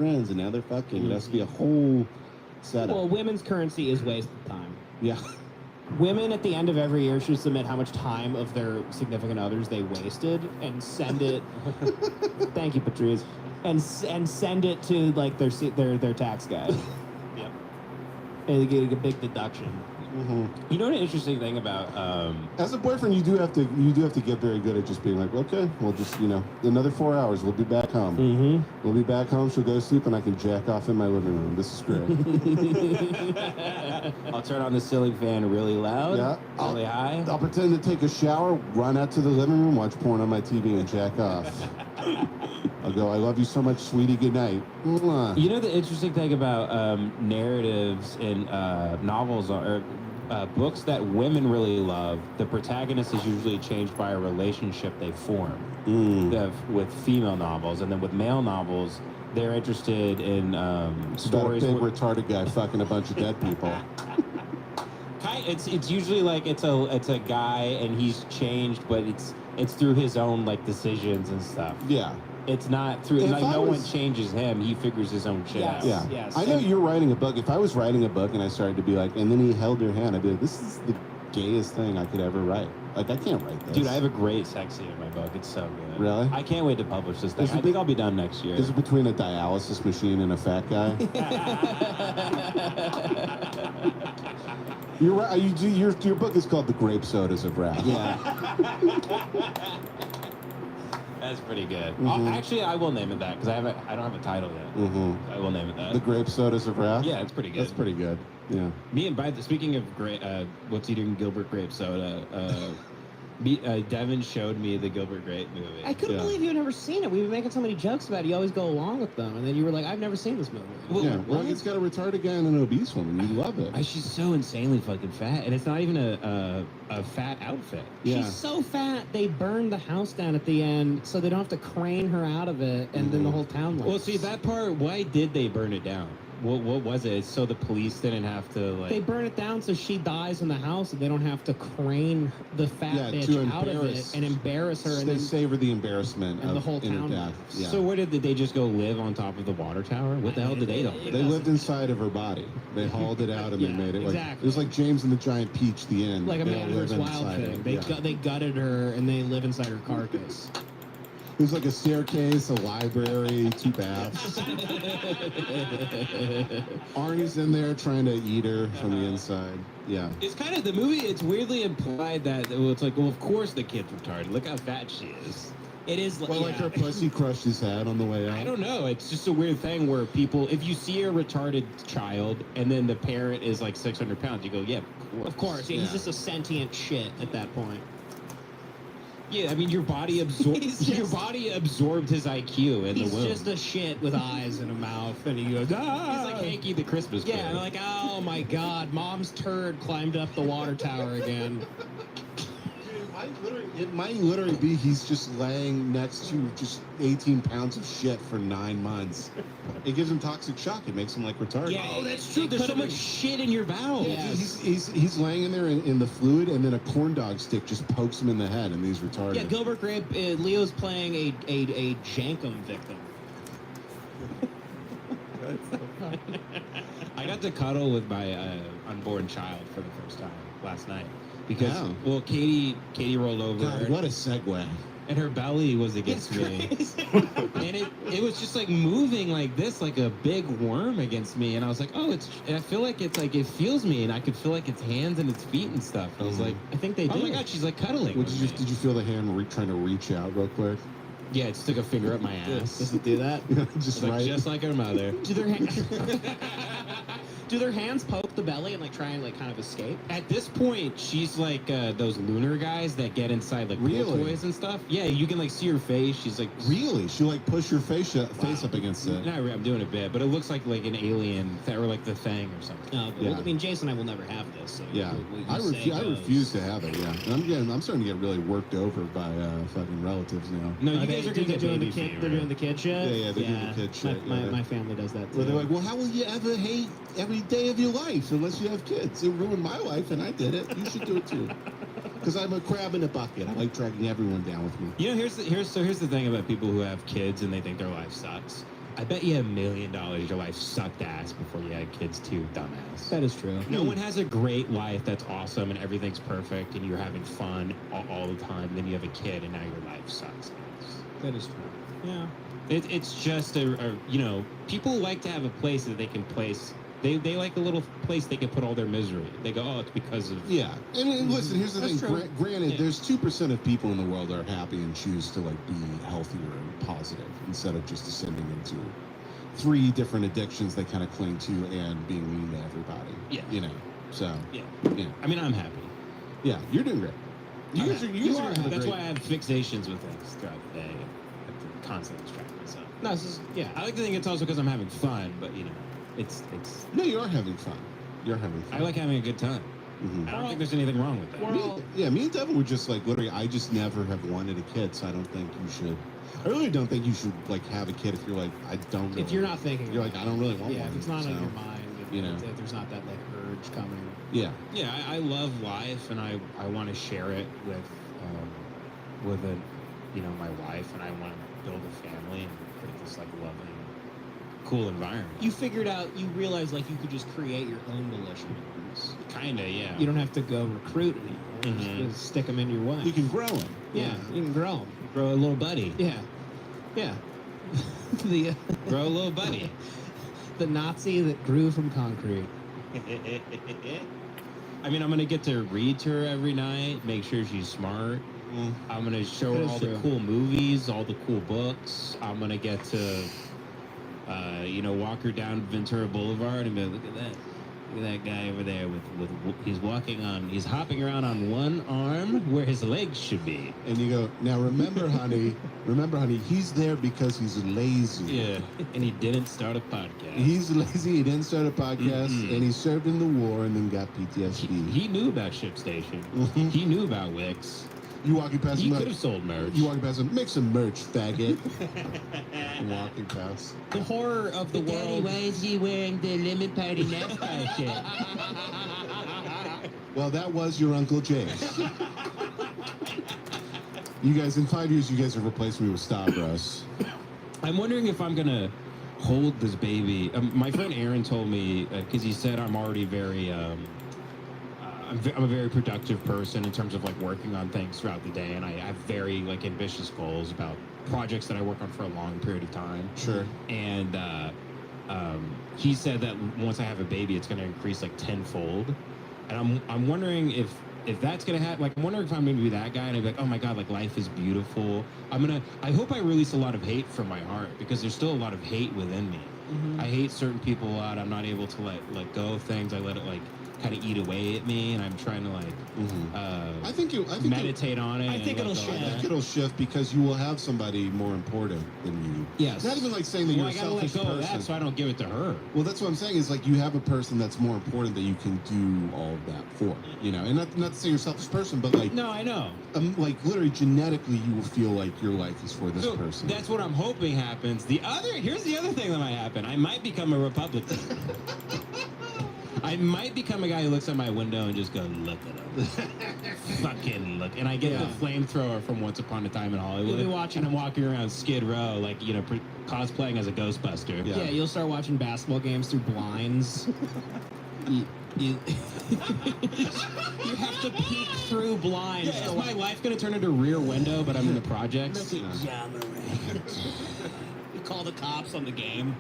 friends, and now they're fucking. It has to be a whole setup. Well, women's currency is wasted time. Yeah. Women at the end of every year should submit how much time of their significant others they wasted and send it. Thank you, Patrice. And send it to like their tax guy. Yep. And they get a big deduction. Mm-hmm. You know what an interesting thing about As a boyfriend, you do have to get very good at just being like, okay, we'll just another 4 hours, we'll be back home. Mm-hmm. We'll be back home. She'll go to sleep, and I can jack off in my living room. This is great. I'll turn on the ceiling fan really loud, really high. I'll pretend to take a shower, run out to the living room, watch porn on my TV, and jack off. I'll go, I love you so much, sweetie, good night. Mwah. You know the interesting thing about narratives in novels or books that women really love, the protagonist is usually changed by a relationship they form with female novels, and then with male novels, they're interested in stories. About a big retarded guy fucking a bunch of dead people. It's usually like it's a guy and he's changed, but it's through his own like decisions and stuff. Yeah. It's not through no one changes him. He figures his own shit out. Yeah. Yes. I know you're writing a book. If I was writing a book and I started to be like, and then he held your hand, I'd be like, this is the gayest thing I could ever write. Like, I can't write this. Dude, I have a great sex scene in my book. It's so good. Really? I can't wait to publish this thing. I think I'll be done next year. Is it between a dialysis machine and a fat guy? You're right. Your book is called The Grape Sodas of Wrath. Yeah. That's pretty good. Actually, I will name it that because I don't have a title yet. I will name it that. The Grape Sodas of Wrath? Yeah, it's pretty good. That's pretty good. Yeah. Speaking of great, what's eating Gilbert Grape Soda? Devin showed me the Gilbert Grape movie. I couldn't believe you've never seen it. We've been making so many jokes about it. You always go along with them, and then you were like, "I've never seen this movie." Well, it's got a retarded guy and an obese woman. You love it. She's so insanely fucking fat, and it's not even a fat outfit. Yeah. She's so fat, they burned the house down at the end, so they don't have to crane her out of it, and then the whole town left. Well, see, that part, why did they burn it down? What was it? So the police didn't have to, like... They burn it down so she dies in the house, and they don't have to crane the fat bitch out of it and embarrass her. They savor the embarrassment of the whole town death. Yeah. So where did they just go live on top of the water tower? What the hell did they do? They lived inside of her body. They hauled it out and they made it like... exactly. It was like James and the Giant Peach, the end. Like a They Man all vs. live Wild inside thing. it. They gutted her, and they live inside her carcass. There's like a staircase, a library, 2 baths. Arnie's in there trying to eat her from the inside. Yeah. It's kind of the movie. It's weirdly implied that it's like, well, of course the kid's retarded. Look how fat she is. It is like her pussy crushed his head on the way out. I don't know. It's just a weird thing where people, if you see a retarded child and then the parent is like 600 pounds, you go, yeah, of course. Yeah, he's just a sentient shit at that point. Yeah, I mean, your body absorbed his IQ in the womb. He's just a shit with eyes and a mouth, and he goes, ah! He's like Hanky the Christmas Yeah, Bear. and like, oh my God, mom's turd climbed up the water tower again. It might literally be he's just laying next to just 18 pounds of shit for 9 months. It gives him toxic shock. It makes him like retarded. Yeah, that's true. There's so much shit in your bowels. Yeah, he's laying in there in the fluid, and then a corn dog stick just pokes him in the head, and he's retarded. Yeah, Gilbert Grape, Leo's playing a Jankum victim. That's so funny. I got to cuddle with my unborn child for the first time last night. Because, well, Katie rolled over. God, what a segue. And her belly was against me. And it was just like moving like this, like a big worm against me. And I was like, oh, and I feel like it's like, it feels me. And I could feel like its hands and its feet and stuff. And I was like, I think they do. Oh my God, she's like cuddling. Did you feel the hand trying to reach out real quick? Yeah, it stuck a finger up my ass. Does it do that? Just like, right. Just like her mother. Do their hands poke the belly and like try and like kind of escape? At this point, she's like those lunar guys that get inside like pool toys and stuff. Yeah, you can like see her face. She's like really. She like push her face up against it. Not really, I'm doing a bit, but it looks like an alien or like the Thing or something. Well, I mean, Jason and I will never have this. So yeah, I refuse to have it. Yeah, and I'm starting to get really worked over by fucking relatives now. No, you guys are gonna get doing the kid. They're doing the kid shit. Yeah, they're doing the kid shit. My family does that too. Where they're like, well, how will you ever hate every day of your life unless you have kids? It ruined my life, and I did it. You should do it too. Because I'm a crab in a bucket. I like dragging everyone down with me. You know, here's the thing about people who have kids and they think their life sucks. I bet you $1 million your life sucked ass before you had kids too, dumbass. That is true. No one has a great life that's awesome and everything's perfect and you're having fun all the time. Then you have a kid and now your life sucks. That is true. Yeah. It's just people like to have a place that they can place. They like a little place they can put all their misery. They go, oh, it's because of... Yeah. And listen, here's the That's thing. true. Granted, Yeah. there's 2% of people in the world that are happy and choose to, like, be healthier and positive instead of just descending into 3 different addictions they kind of cling to and being mean to everybody. Yeah. You know, so... Yeah. Yeah. I mean, I'm happy. Yeah, you're doing great. You guys are having a That's great- why I have fixations with things throughout the day. I have to constantly distract myself. No, this is, yeah. I like to think it's also because I'm having fun, but, it's... No, you are having fun. You're having fun. I like having a good time. Mhm. I don't think there's anything wrong with that. We're all- Me and Devin were just like, literally, I just never have wanted a kid, so I don't think you should. I really don't think you should, like, have a kid if you're like, I don't really. If you're not thinking, You're like, I don't really want yeah, one. if it's not so, on your mind, you know. if there's not that like urge coming. Yeah. Yeah, I love life, and I want to share it with my wife, and I want to build a family and create this like loving, cool environment. You realize like you could just create your own militias. Kinda, yeah. You don't have to go recruit anymore. Mhm. Just stick them in your way. You can grow them. yeah, you can grow them. grow a little buddy. Yeah, yeah. the Grow a little buddy. the Nazi that grew from concrete. I mean, I'm gonna get to read to her every night, make sure she's smart. Mm. I'm gonna show her That is all true. the cool movies, all the cool books. I'm gonna get to, walk her down Ventura Boulevard and be like, look at that guy over there he's hopping around on one arm where his legs should be. And you go, now remember, honey, he's there because he's lazy. Yeah, and he didn't start a podcast. He's lazy, he didn't start a podcast, Mm-mm. and he served in the war and then got PTSD. He knew about ShipStation. Mhm. He knew about Wix. You walking past He him, could like, have sold merch. you walking past him, make some merch, faggot. Walking past. The horror of the world. why is he wearing the Lemon Party NASCAR shirt? Well, that was your Uncle Jace. You guys, in 5 years, you guys have replaced me with Stavros. I'm wondering if I'm gonna hold this baby. My friend Aaron told me because he said I'm already very. I'm a very productive person in terms of like working on things throughout the day, and I have very like ambitious goals about projects that I work on for a long period of time. Sure. And he said that once I have a baby, it's going to increase like tenfold. And I'm wondering if that's gonna happen. Like, I'm wondering if I'm gonna be that guy and I'm like, oh my god, like life is beautiful. I hope I release a lot of hate from my heart because there's still a lot of hate within me. Mhm. I hate certain people a lot. I'm not able to let go of things. I let it like kind of eat away at me, and I'm trying to like I think meditate on it. I and think let it'll go of shift. I that. think it'll shift because you will have somebody more important than you. Yes. Not even like saying that Well, you're I a gotta let selfish go of person. that so I don't give it to her. Well, that's what I'm saying is like you have a person that's more important that you can do all of that for, you know. And not to say you're a selfish person, but like No, I know. like literally genetically you will feel like your life is for this So person. that's what I'm hoping happens. Here's the other thing that might happen. I might become a Republican. I might become a guy who looks at my window and just go, look at him. Fucking look. And I get the flamethrower from Once Upon a Time in Hollywood. You'll be watching- and I'm walking around Skid Row, like, cosplaying as a Ghostbuster. Yeah. Yeah, you'll start watching basketball games through blinds. you you have to peek through blinds. Yeah, is my life going to turn into Rear Window, but I'm in the projects? You call the cops on the game.